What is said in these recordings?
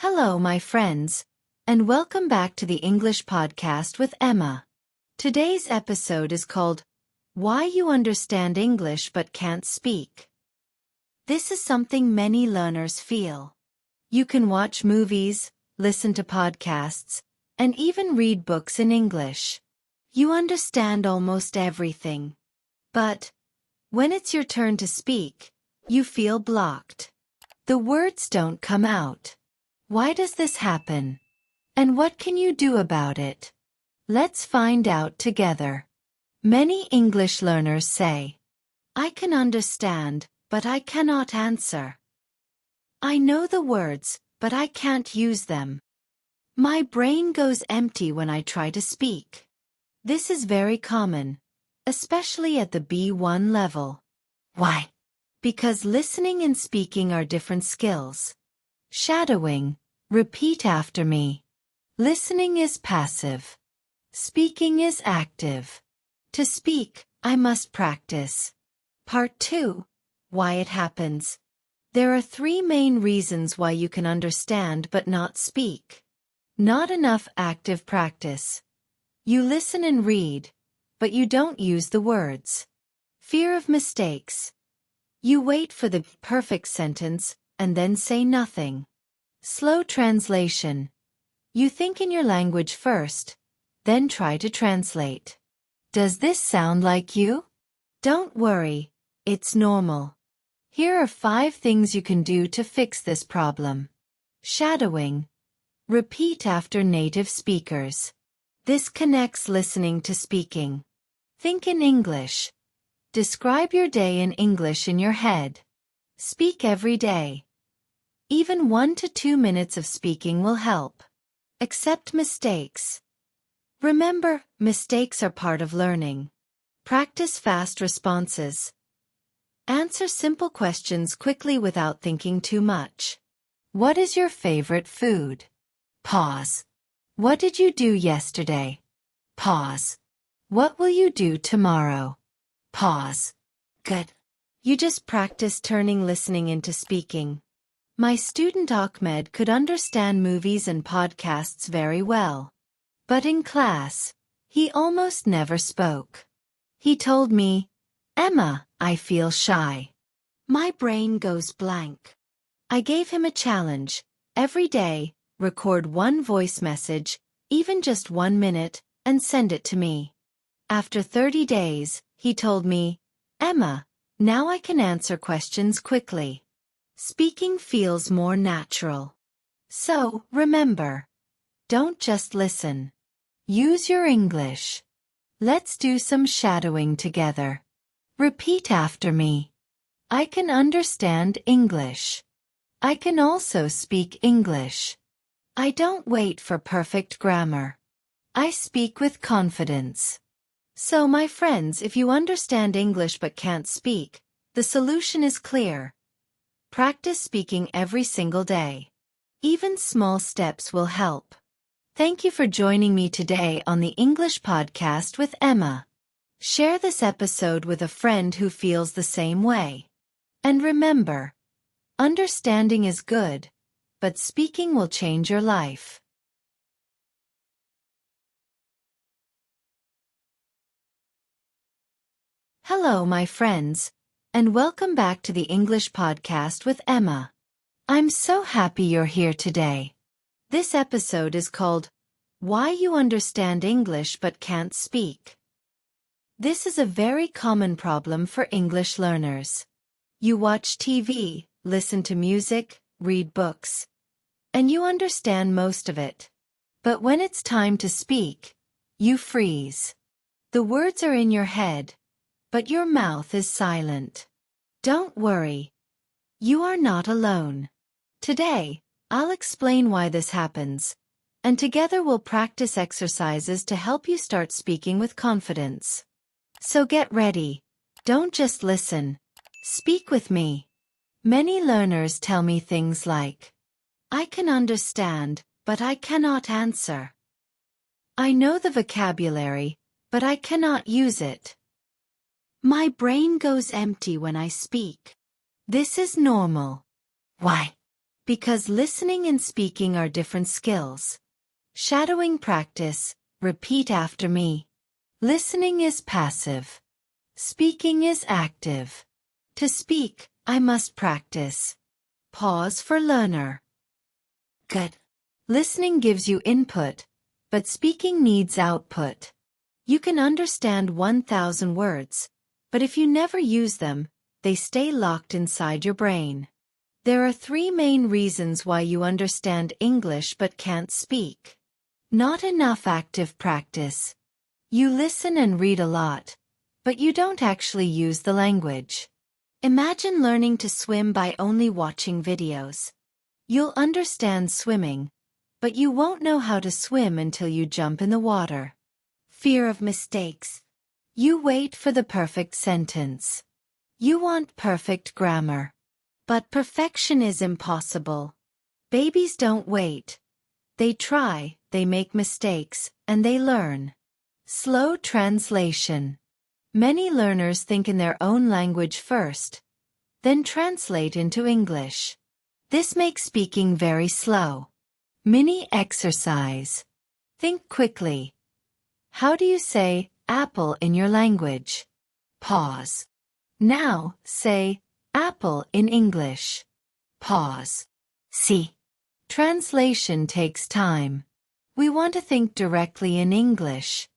Hello, my friends, and welcome back to the English podcast with Emma. Today's episode is called Why You Understand English But Can't Speak. This is something many learners feel. You can watch movies, listen to podcasts, and even read books in English. You understand almost everything. But when it's your turn to speak, you feel blocked. The words don't come out. Why does this happen? And what can you do about it? Let's find out together. Many English learners say, I can understand, but I cannot answer. I know the words, but I can't use them. My brain goes empty when I try to speak. This is very common, especially at the B1 level. Why? Because listening and speaking are different skills. Shadowing. Repeat after me. Listening is passive. Speaking is active. To speak, I must practice. Part 2. Why it happens. There are 3 main reasons why you can understand but not speak. Not enough active practice. You listen and read, but you don't use the words. Fear of mistakes. You wait for the perfect sentence and then say nothing. Slow translation. You think in your language first, then try to translate. Does this sound like you? Don't worry, it's normal. Here are 5 things you can do to fix this problem. Shadowing. Repeat after native speakers. This connects listening to speaking. Think in English. Describe your day in English in your head. Speak every day. Even 1 to 2 minutes of speaking will help. Accept mistakes. Remember, mistakes are part of learning. Practice fast responses. Answer simple questions quickly without thinking too much. What is your favorite food? Pause. What did you do yesterday? Pause. What will you do tomorrow? Pause. Good. You just practice turning listening into speaking. My student Ahmed could understand movies and podcasts very well. But in class, he almost never spoke. He told me, Emma, I feel shy. My brain goes blank. I gave him a challenge. Every day, record 1 voice message, even just 1 minute, and send it to me. After 30 days, he told me, Emma, now I can answer questions quickly. Speaking feels more natural. So, remember, don't just listen. Use your English. Let's do some shadowing together. Repeat after me. I can understand English. I can also speak English. I don't wait for perfect grammar. I speak with confidence. So, my friends, if you understand English but can't speak, the solution is clear. Practice speaking every single day. Even small steps will help. Thank you for joining me today on the English podcast with Emma. Share this episode with a friend who feels the same way. And remember, understanding is good, but speaking will change your life. Hello, my friends, and welcome back to the English podcast with Emma. I'm so happy you're here today. This episode is called Why You Understand English But Can't Speak. This is a very common problem for English learners. You watch TV, listen to music, read books, and you understand most of it. But when it's time to speak, you freeze. The words are in your head, but your mouth is silent. Don't worry. You are not alone. Today, I'll explain why this happens, and together we'll practice exercises to help you start speaking with confidence. So get ready. Don't just listen. Speak with me. Many learners tell me things like, I can understand, but I cannot answer. I know the vocabulary, but I cannot use it. My brain goes empty when I speak. This is normal. Why? Because listening and speaking are different skills. Shadowing practice, repeat after me. Listening is passive. Speaking is active. To speak, I must practice. Pause for learner. Good. Listening gives you input, but speaking needs output. You can understand 1,000 words, but if you never use them, they stay locked inside your brain. There are 3 main reasons why you understand English but can't speak. Not enough active practice. You listen and read a lot, but you don't actually use the language. Imagine learning to swim by only watching videos. You'll understand swimming, but you won't know how to swim until you jump in the water. Fear of mistakes. You wait for the perfect sentence. You want perfect grammar. But perfection is impossible. Babies don't wait. They try, they make mistakes, and they learn. Slow translation. Many learners think in their own language first, then translate into English. This makes speaking very slow. Mini exercise. Think quickly. How do you say apple in your language? Pause. Now, say apple in English. Pause. See. Translation takes time. We want to think directly in English.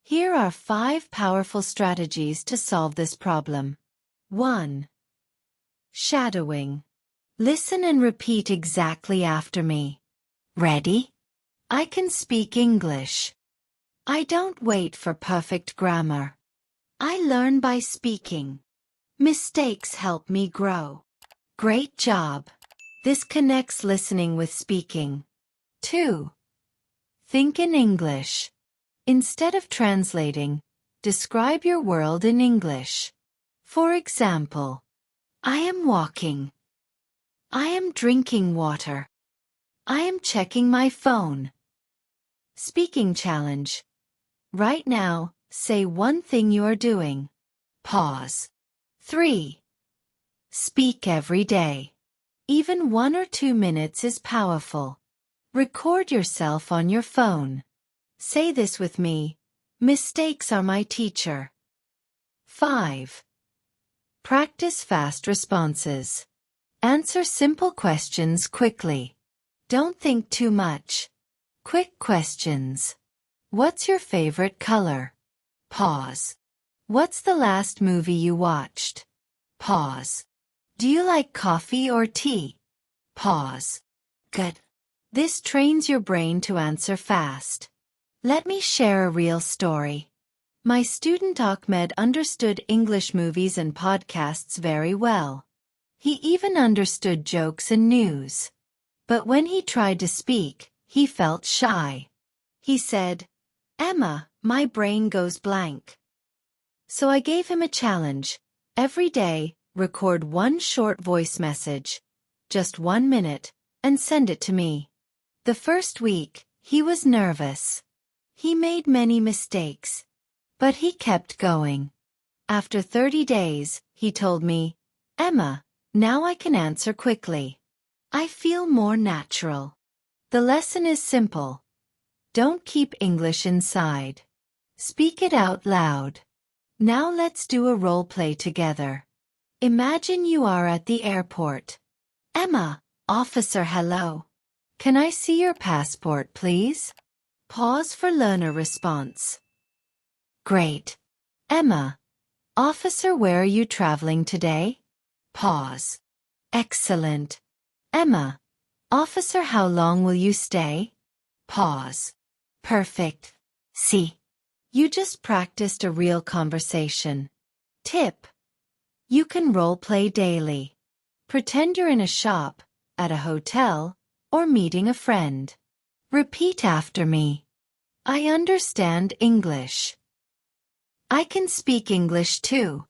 Here are 5 powerful strategies to solve this problem. 1. Shadowing. Listen and repeat exactly after me. Ready? I can speak English. I don't wait for perfect grammar. I learn by speaking. Mistakes help me grow. Great job. This connects listening with speaking. 2. Think in English. Instead of translating, describe your world in English. For example, I am walking. I am drinking water. I am checking my phone. Speaking challenge. Right now, say one thing you are doing. Pause. 3. Speak every day. Even 1 or 2 minutes is powerful. Record yourself on your phone. Say this with me. Mistakes are my teacher. 5. Practice fast responses. Answer simple questions quickly. Don't think too much. Quick questions. What's your favorite color? Pause. What's the last movie you watched? Pause. Do you like coffee or tea? Pause. Good. This trains your brain to answer fast. Let me share a real story. My student Ahmed understood English movies and podcasts very well. He even understood jokes and news. But when he tried to speak, he felt shy. He said, "Emma, my brain goes blank." So I gave him a challenge. Every day, record 1 short voice message, just 1 minute, and send it to me. The first week, he was nervous. He made many mistakes. But he kept going. After 30 days, he told me, "Emma, now I can answer quickly. I feel more natural." The lesson is simple. Don't keep English inside. Speak it out loud. Now let's do a role play together. Imagine you are at the airport. "Emma, officer, hello. Can I see your passport, please?" Pause for learner response. Great. "Emma, officer, where are you traveling today?" Pause. Excellent. "Emma, officer, how long will you stay?" Pause. Perfect. See. You just practiced a real conversation. Tip. You can role play daily. Pretend you're in a shop, at a hotel, or meeting a friend. Repeat after me. I understand English. I can speak English too.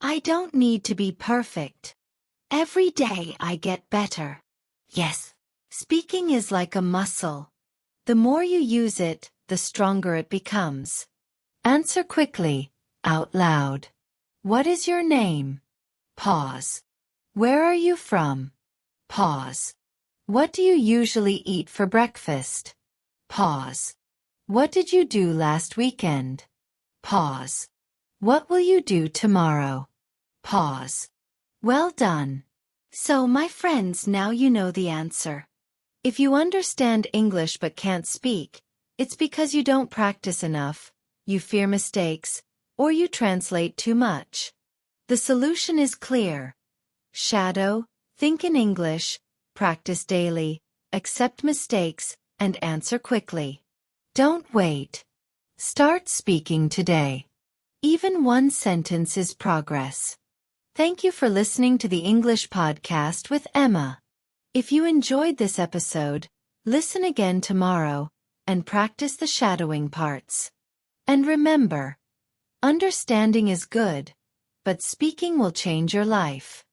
I don't need to be perfect. Every day I get better. Yes. Speaking is like a muscle. The more you use it, the stronger it becomes. Answer quickly, out loud. What is your name? Pause. Where are you from? Pause. What do you usually eat for breakfast? Pause. What did you do last weekend? Pause. What will you do tomorrow? Pause. Well done. So, my friends, now you know the answer. If you understand English but can't speak, it's because you don't practice enough, you fear mistakes, or you translate too much. The solution is clear. Shadow, think in English, practice daily, accept mistakes, and answer quickly. Don't wait. Start speaking today. Even one sentence is progress. Thank you for listening to the English podcast with Emma. If you enjoyed this episode, listen again tomorrow and practice the shadowing parts. And remember, understanding is good, but speaking will change your life.